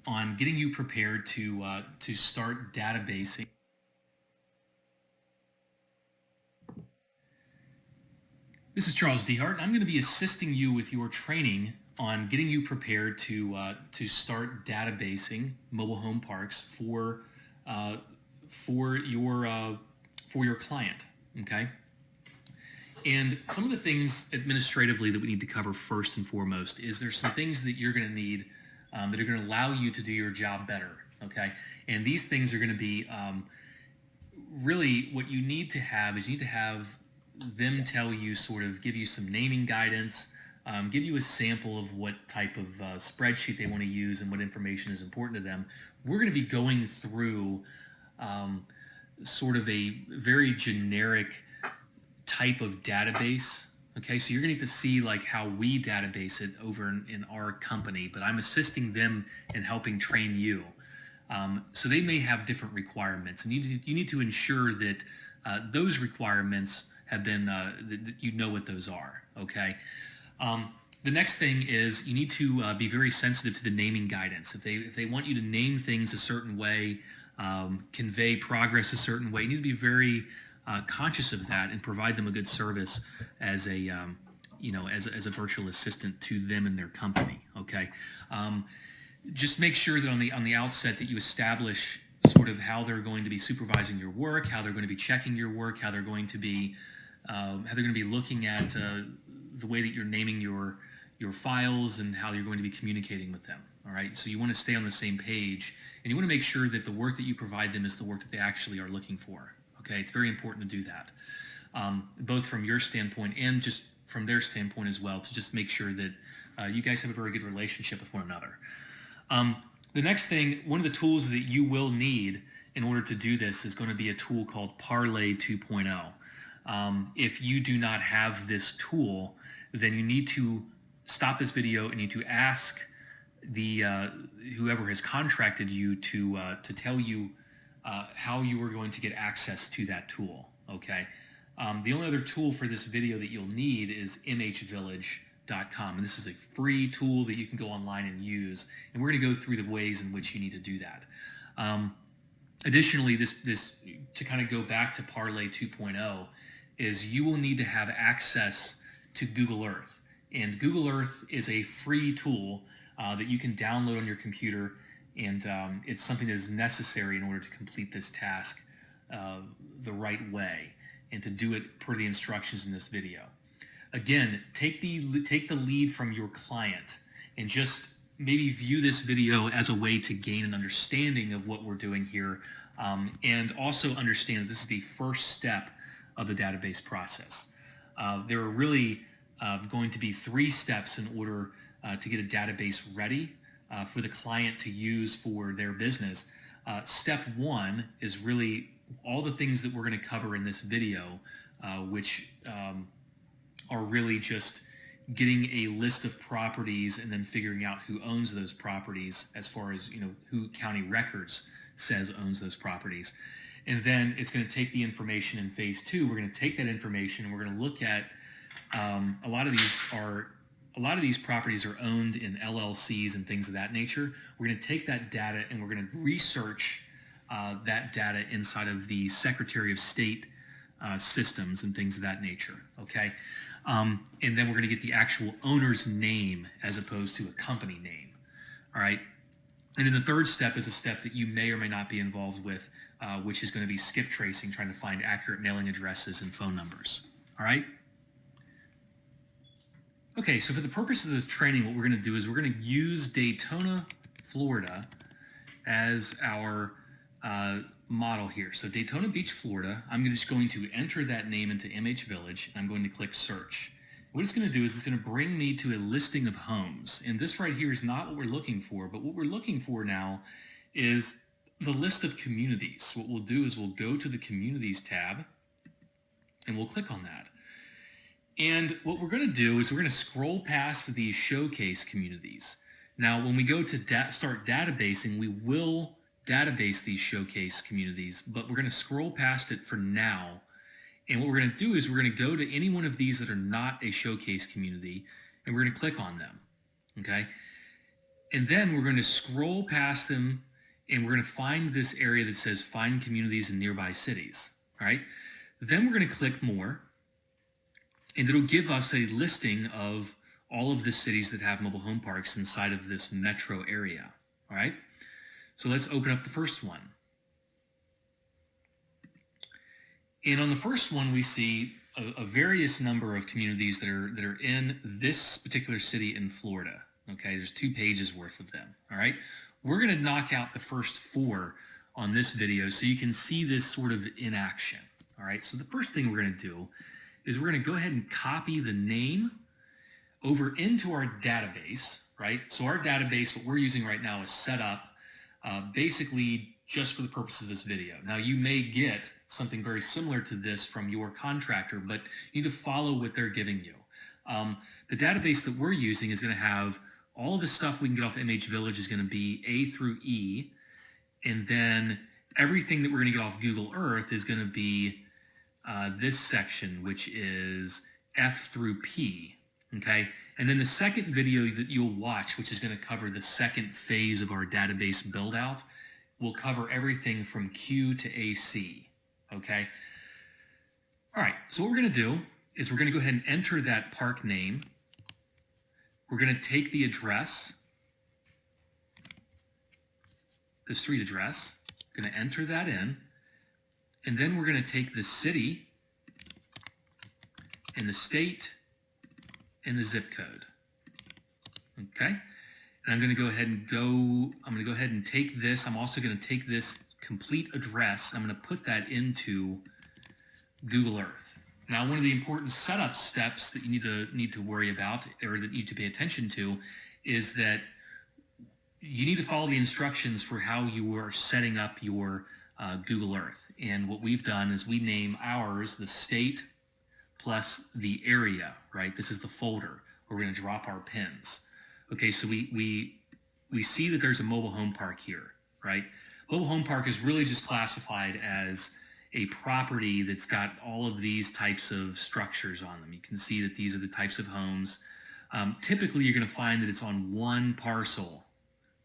on getting you prepared to start databasing. This is Charles Dehart, and I'm going to be assisting you with your training on getting you prepared to start databasing mobile home parks for your client. Okay. And some of the things administratively that we need to cover first and foremost is there's some things that you're going to need that are going to allow you to do your job better. Okay. And these things are going to be really what you need to have is you need to have them tell you, sort of give you some naming guidance, give you a sample of what type of spreadsheet they want to use and what information is important to them. We're going to be going through sort of a very generic type of database. Okay, so you're going to need to see like how we database it over in our company, but I'm assisting them in helping train you. So they may have different requirements, and you need to ensure that those requirements have been, that you know what those are, okay? The next thing is you need to be very sensitive to the naming guidance. If they want you to name things a certain way, convey progress a certain way, you need to be very conscious of that and provide them a good service as a as a virtual assistant to them and their company. Okay, just make sure that on the outset that you establish sort of how they're going to be supervising your work, how they're going to be checking your work, how they're going to be looking at the way that you're naming your files and how you're going to be communicating with them. All right, so you want to stay on the same page, and you want to make sure that the work that you provide them is the work that they actually are looking for. Okay, it's very important to do that, both from your standpoint and just from their standpoint as well, to just make sure that you guys have a very good relationship with one another. The next thing, one of the tools that you will need in order to do this is going to be a tool called Parlay 2.0. If you do not have this tool, then you need to stop this video and you need to ask the whoever has contracted you to tell you how you are going to get access to that tool. Okay. The only other tool for this video that you'll need is mhvillage.com, and this is a free tool that you can go online and use, and we're going to go through the ways in which you need to do that. Additionally, this to kind of go back to Parlay 2.0 is you will need to have access to Google Earth, and Google Earth is a free tool that you can download on your computer, and it's something that is necessary in order to complete this task the right way and to do it per the instructions in this video. Again, take the lead from your client and just maybe view this video as a way to gain an understanding of what we're doing here, and also understand that this is the first step of the database process. There are really going to be 3 steps in order to get a database ready for the client to use for their business. Step 1 is really all the things that we're going to cover in this video, which are really just getting a list of properties and then figuring out who owns those properties, as far as who county records says owns those properties. And then it's going to take the information in phase 2. We're going to take that information and we're going to look at a lot of these properties are owned in LLCs and things of that nature. We're going to take that data and we're going to research that data inside of the Secretary of State systems and things of that nature. Okay. And then we're going to get the actual owner's name as opposed to a company name. All right. And then the third step is a step that you may or may not be involved with, which is going to be skip tracing, trying to find accurate mailing addresses and phone numbers. All right. Okay, so for the purpose of this training, what we're going to do is we're going to use Daytona, Florida as our model here. So Daytona Beach, Florida, I'm just going to enter that name into MH Village, and I'm going to click search. What it's going to do is it's going to bring me to a listing of homes. And this right here is not what we're looking for, but what we're looking for now is the list of communities. What we'll do is we'll go to the Communities tab, and we'll click on that. And what we're going to do is we're going to scroll past these showcase communities. Now, when we go to start databasing, we will database these showcase communities, but we're going to scroll past it for now. And what we're going to do is we're going to go to any one of these that are not a showcase community, and we're going to click on them. Okay. And then we're going to scroll past them and we're going to find this area that says find communities in nearby cities. All right. Then we're going to click more, and it'll give us a listing of all of the cities that have mobile home parks inside of this metro area. All right. So let's open up the first one. And on the first one, we see a various number of communities that are in this particular city in Florida. Okay, there's 2 pages worth of them. All right, we're going to knock out the first 4 on this video so you can see this sort of in action. All right, so the first thing we're going to do is we're going to go ahead and copy the name over into our database. Right, so our database, what we're using right now, is set up basically just for the purposes of this video. Now, you may get something very similar to this from your contractor, but you need to follow what they're giving you. The database that we're using is going to have all the stuff we can get off MH Village is going to be A through E, and then everything that we're going to get off Google Earth is going to be this section, which is F through P, okay? And then the second video that you'll watch, which is going to cover the second phase of our database build out, will cover everything from Q to AC, okay? All right, so what we're going to do is we're going to go ahead and enter that park name. We're going to take the address, the street address, going to enter that in, and then we're going to take the city and the state and the zip code, okay? And I'm going to go ahead and take this. I'm also going to take this complete address. I'm going to put that into Google Earth. Now, one of the important setup steps that you need to worry about, or that you need to pay attention to, is that you need to follow the instructions for how you are setting up your Google Earth. And what we've done is we name ours the state plus the area, right? This is the folder where we're going to drop our pins. Okay, so we see that there's a mobile home park here, right? Mobile home park is really just classified as a property that's got all of these types of structures on them. You can see that these are the types of homes. Typically, you're going to find that it's on one parcel,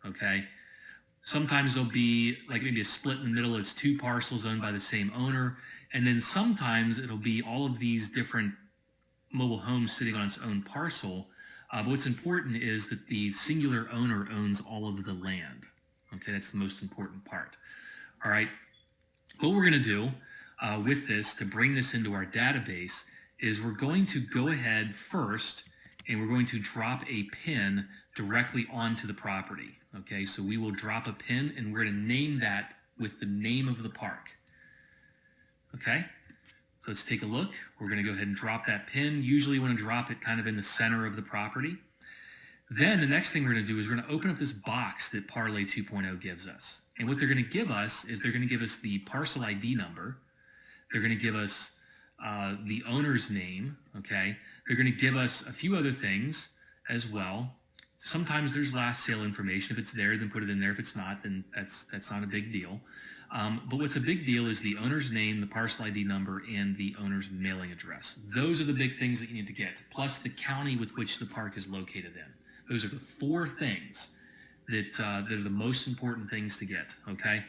okay? Sometimes there'll be like maybe a split in the middle. It's 2 parcels owned by the same owner. And then sometimes it'll be all of these different mobile homes sitting on its own parcel. But what's important is that the singular owner owns all of the land. Okay, that's the most important part. All right, what we're going to do with this to bring this into our database is we're going to go ahead first and we're going to drop a pin directly onto the property. Okay, so we will drop a pin and we're going to name that with the name of the park. Okay, so let's take a look. We're going to go ahead and drop that pin. Usually you want to drop it kind of in the center of the property. Then the next thing we're going to do is we're going to open up this box that Parlay 2.0 gives us. And what they're going to give us is they're going to give us the parcel ID number. They're going to give us the owner's name, okay? They're going to give us a few other things as well. Sometimes there's last sale information. If it's there, then put it in there. If it's not, then that's not a big deal. But what's a big deal is the owner's name, the parcel ID number, and the owner's mailing address. Those are the big things that you need to get, plus the county with which the park is located in. Those are the 4 things that are the most important things to get, okay?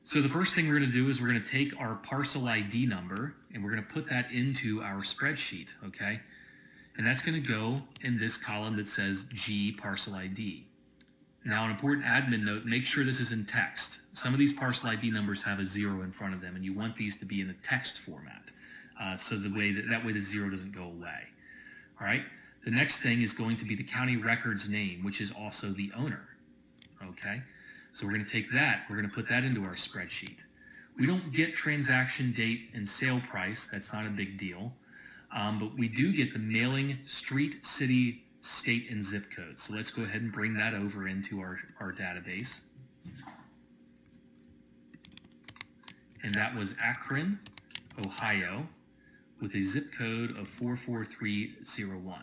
So the first thing we're going to do is we're going to take our parcel ID number and we're going to put that into our spreadsheet, okay? And that's going to go in this column that says G parcel ID. Now, an important admin note, make sure this is in text. Some of these parcel ID numbers have a 0 in front of them, and you want these to be in the text format, so that way the 0 doesn't go away. All right? The next thing is going to be the county records name, which is also the owner. Okay? So we're going to take that, we're going to put that into our spreadsheet. We don't get transaction date and sale price. That's not a big deal. But we do get the mailing, street, city, state, and zip code. So let's go ahead and bring that over into our database. And that was Akron, Ohio, with a zip code of 44301.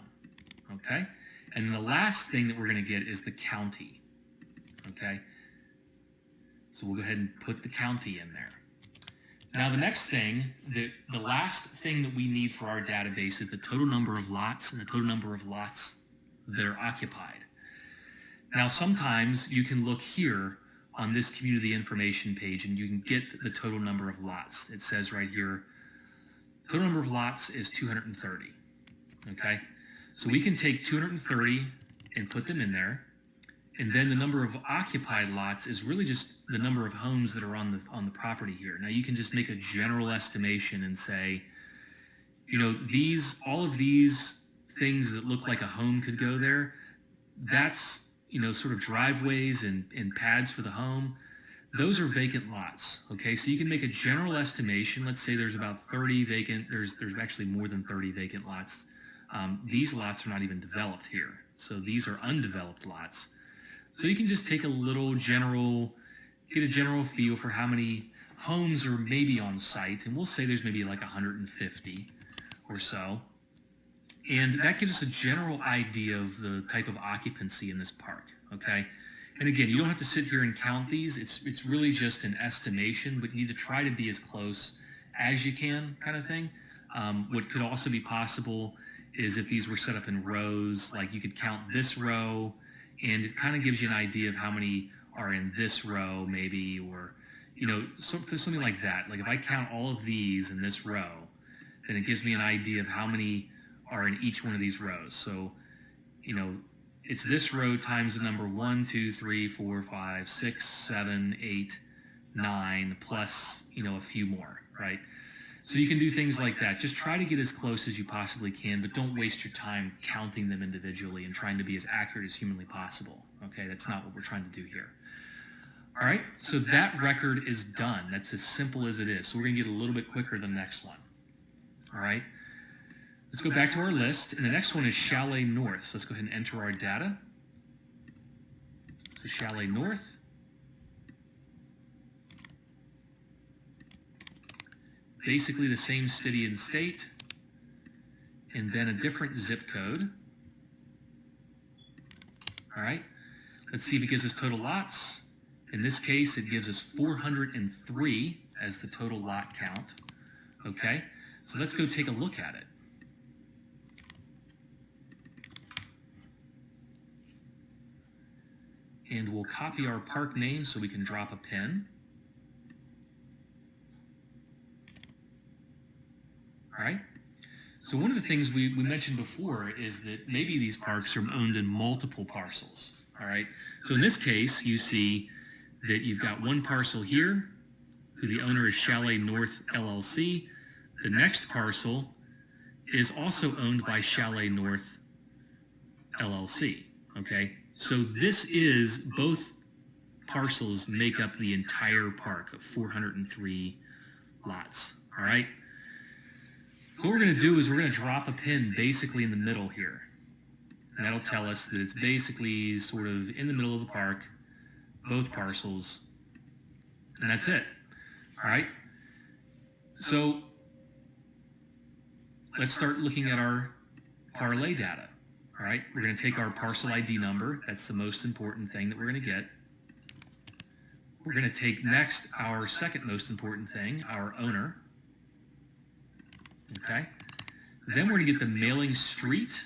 Okay? And the last thing that we're going to get is the county. Okay? So we'll go ahead and put the county in there. Now the next thing, the last thing that we need for our database is the total number of lots and the total number of lots that are occupied. Now, sometimes you can look here on this community information page and you can get the total number of lots. It says right here, total number of lots is 230, okay? So we can take 230 and put them in there, and then the number of occupied lots is really just the number of homes that are on the property here. Now you can just make a general estimation and say, you know, all of these things that look like a home could go there, that's, you know, sort of driveways and pads for the home. Those are vacant lots, okay? So you can make a general estimation. Let's say there's about 30 vacant, there's actually more than 30 vacant lots. These lots are not even developed here. So these are undeveloped lots. So you can just take a little get a general feel for how many homes are maybe on site. And we'll say there's maybe like 150 or so. And that gives us a general idea of the type of occupancy in this park, okay? And again, you don't have to sit here and count these. It's really just an estimation, but you need to try to be as close as you can, kind of thing. What could also be possible is if these were set up in rows, like you could count this row, and it kind of gives you an idea of how many are in this row maybe, or, you know, something like that. Like if I count all of these in this row, then it gives me an idea of how many are in each one of these rows. So, you know, it's this row times the number 1, 2, 3, 4, 5, 6, 7, 8, 9, plus, you know, a few more, right? So you can do things like that. Just try to get as close as you possibly can, but don't waste your time counting them individually and trying to be as accurate as humanly possible, okay? That's not what we're trying to do here. All right, so that record is done. That's as simple as it is. So we're gonna get a little bit quicker than the next one, all right? Let's go back to our list, and the next one is Chalet North. So let's go ahead and enter our data. So Chalet North. Basically the same city and state, and then a different zip code. All right, let's see if it gives us total lots. In this case, it gives us 403 as the total lot count. Okay, so let's go take a look at it. And we'll copy our park name so we can drop a pin. All right. So one of the things we mentioned before is that maybe these parks are owned in multiple parcels. All right. So in this case, you see that you've got one parcel here, who the owner is Chalet North LLC. The next parcel is also owned by Chalet North LLC. Okay. So this is, both parcels make up the entire park of 403 lots. All right. So what we're going to do is we're going to drop a pin basically in the middle here. And that'll tell us that it's basically sort of in the middle of the park, both parcels, and that's it. All right. So let's start looking at our parlay data. All right. We're going to take our parcel ID number. That's the most important thing that we're going to get. We're going to take next our second most important thing, our owner. Okay. Then we're going to get the mailing street.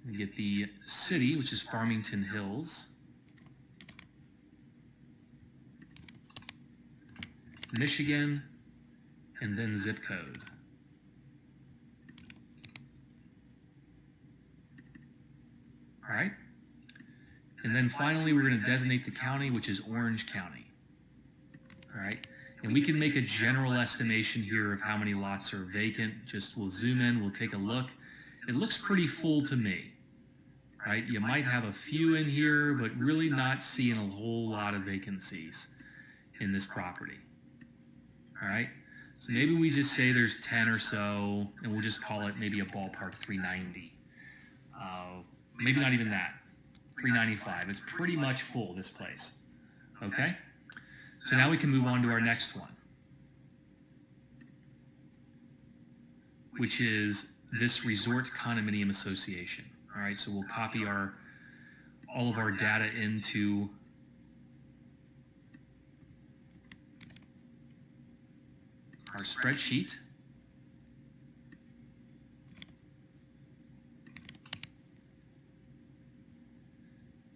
We get the city, which is Farmington Hills. Michigan, and then zip code. All right. And then finally, we're going to designate the county, which is Orange County. All right. And we can make a general estimation here of how many lots are vacant. Just we'll zoom in, we'll take a look. It looks pretty full to me. Right? You might have a few in here, but really not seeing a whole lot of vacancies in this property. All right. So maybe we just say there's 10 or so, and we'll just call it maybe a ballpark 390. Maybe not even that. 395. It's pretty much full, this place. Okay? So now we can move on to our next one, which is this Resort Condominium Association. All right, so we'll copy all of our data into our our spreadsheet.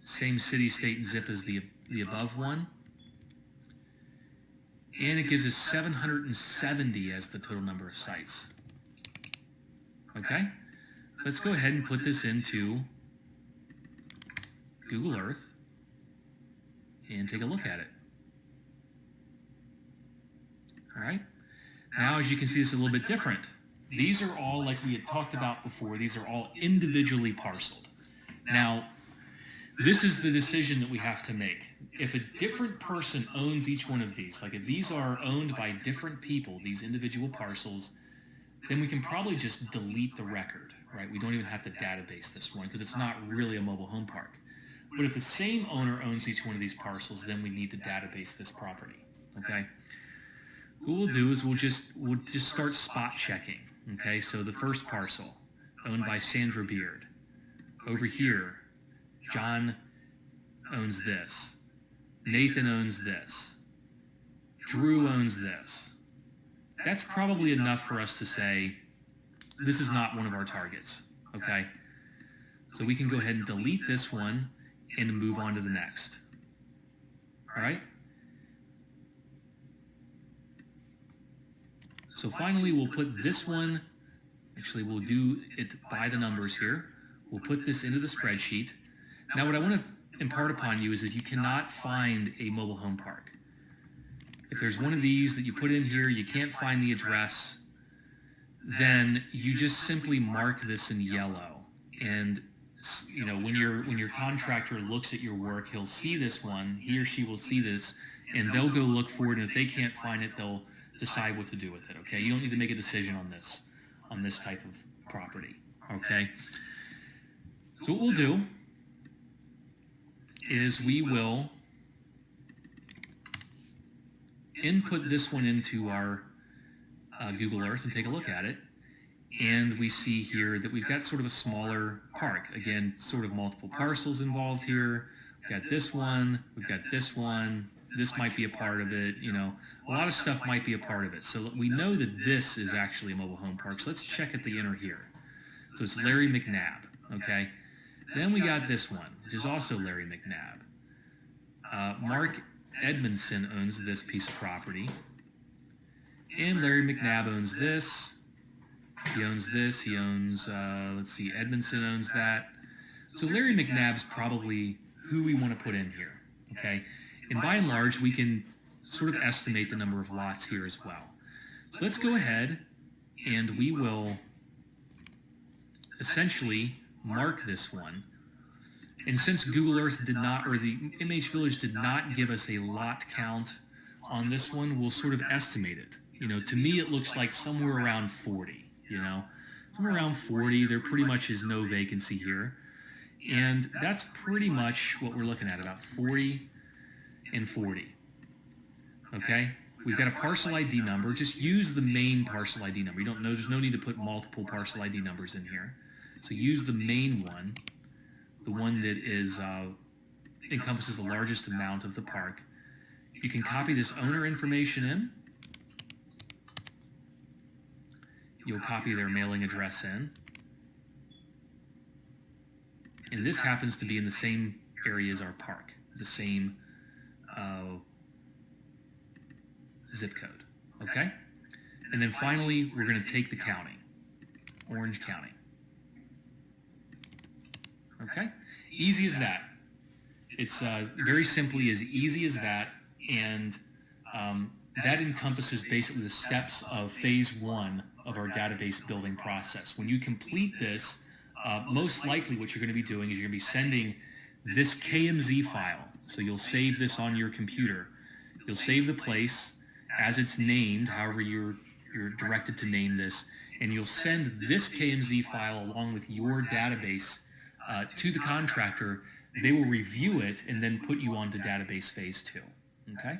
Same city, state, and zip as the above one. And it gives us 770 as the total number of sites. Okay? So let's go ahead and put this into Google Earth and take a look at it. All right? Now, as you can see, it's a little bit different. These are all, like we had talked about before, these are all individually parceled. Now, this is the decision that we have to make. If a different person owns each one of these, like if these are owned by different people, these individual parcels, then we can probably just delete the record, right? We don't even have to database this one because it's not really a mobile home park. But if the same owner owns each one of these parcels, then we need to database this property, okay? What we'll do is we'll just start spot checking, okay? So the first parcel, owned by Sandra Beard. Over here, John owns this. Nathan owns this. Drew owns this. That's probably enough for us to say, this is not one of our targets, okay? So we can go ahead and delete this one and move on to the next. All right? So finally, we'll put this one, actually we'll do it by the numbers here. We'll put this into the spreadsheet. Now what I want to impart upon you is if you cannot find a mobile home park, if there's one of these that you put in here, you can't find the address, then you just simply mark this in yellow. And you know, when your contractor looks at your work, he'll see this one, he or she will see this, and they'll go look for it, and if they can't find it, they'll decide what to do with it, okay? You don't need to make a decision on this type of property, okay? So what we'll do is we will input this one into our Google Earth and take a look at it. And we see here that we've got sort of a smaller park. Again, sort of multiple parcels involved here. We've got this one, we've got this one, this might be a part of it, you know. A lot of stuff might be a part of it. So we know that this is actually a mobile home park. So let's check at the inner here. So it's Larry McNabb, okay? Then we got this one, which is also Larry McNabb. Mark Edmondson owns this piece of property. And Larry McNabb owns this. He owns this. He owns, let's see, Edmondson owns that. So Larry McNabb's probably who we want to put in here, okay? And by and large, we can sort of estimate the number of lots here as well. So let's go ahead and we will essentially mark this one. And since Google Earth did not, or the MH Village did not give us a lot count on this one, we'll sort of estimate it. You know, to me, it looks like somewhere around 40, you know, somewhere around 40. There pretty much is no vacancy here. And that's pretty much what we're looking at, about 40 and 40. Okay? We've got a parcel ID number. Just use the main parcel ID number. You don't know, there's no need to put multiple parcel ID numbers in here. So use the main one, the one that is encompasses the largest amount of the park. You can copy this owner information in. You'll copy their mailing address in. And this happens to be in the same area as our park, the same zip code, okay? And then finally, we're going to take the county, Orange County. Okay? Easy as that. It's very simply as easy as that, and that encompasses basically the steps of phase 1 of our database building process. When you complete this, most likely what you're going to be doing is you're going to be sending this KMZ file. So you'll save this on your computer. You'll save the place as it's named, however you're directed to name this, and you'll send this KMZ file along with your database to the contractor. They will review it and then put you on to database phase 2. Okay?